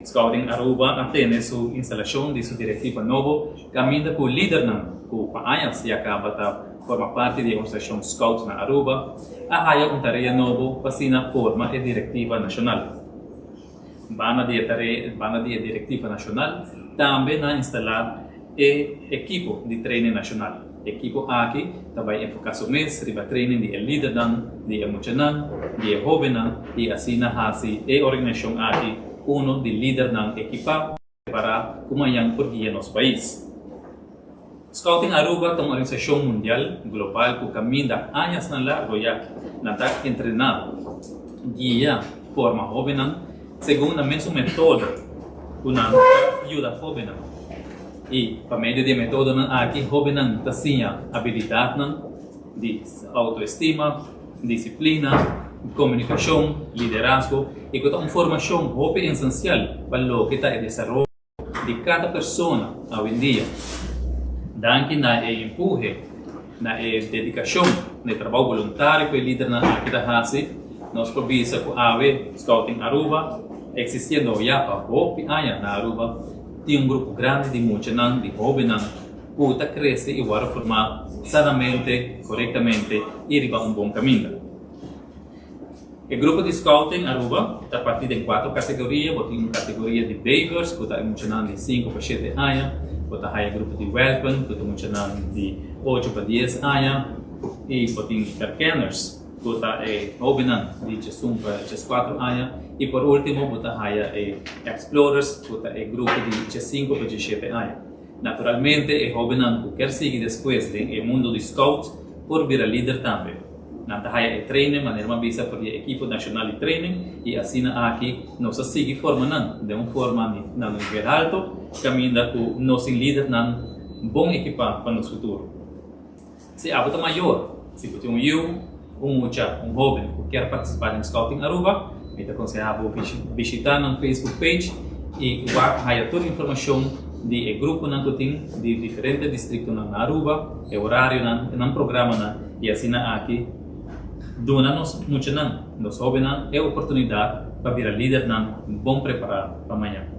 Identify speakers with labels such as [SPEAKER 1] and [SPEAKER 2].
[SPEAKER 1] Scouting Aruba atende su instalación de su directiva novo, caminda com o líder com a se acaba de formar parte da organização Scouts na Aruba, a haya tarefa novo para forma e directiva nacional. Bana de directiva nacional também na instalar equipo de treino nacional. Equipo aqui também enfoca-se mais riba treino de líder de emocional, de jovem e assim na hasi e organização aqui uno de líder equipa para kumayang porgiya nos país. Scouting Aruba é uma organização mundial global que caminha anos na largo já na tá treinado guia forma jovem segundo a mesma método que ajuda jovem e para meio de método aqui jovem tinha habilidade de autoestima, disciplina, comunicação, liderazgo e com uma formação jovem essencial para o que está o desenvolvimento de cada pessoa hoje em dia. Daqui na empurre, na dedicação, no trabalho voluntário que o líder aqui da Hasi, nós provisa com a Scouting Aruba, existindo já para hopi na Aruba, tem grupo grande de muitos de jovens que está crescendo e vai formar sanamente, corretamente e riba bom caminho. O grupo de Scouting Aruba está partido em 4 categorias. Tem uma categoria de Beavers, que está emocionando de 5 para 7 anos. Tem grupo de Welcome, que está emocionando de 8 para 10 anos. E tem Carcaners, que está emocionando de 1 para 4 anos. E por último, tem Explorers, que está grupo de 5 para 17 anos. Naturalmente, o jovem que quer seguir depois do mundo de Scouts por vir líder também. Nantahaya treine maneira uma visa para a equipe nacional de treino e assim aqui nós sigue formando de uma forma no nível alto caminha com nosso líder na bom equipa para o futuro. Se a bota maior, se você um jovem que quer participar em Scouting Aruba, me aconselho visitar no Facebook page e vai toda a informação de grupo que tem de diferentes distritos na Aruba, horário no programa e assim aqui dona-nos muito, nos jovens, é oportunidade para vir líder bom preparado para amanhã.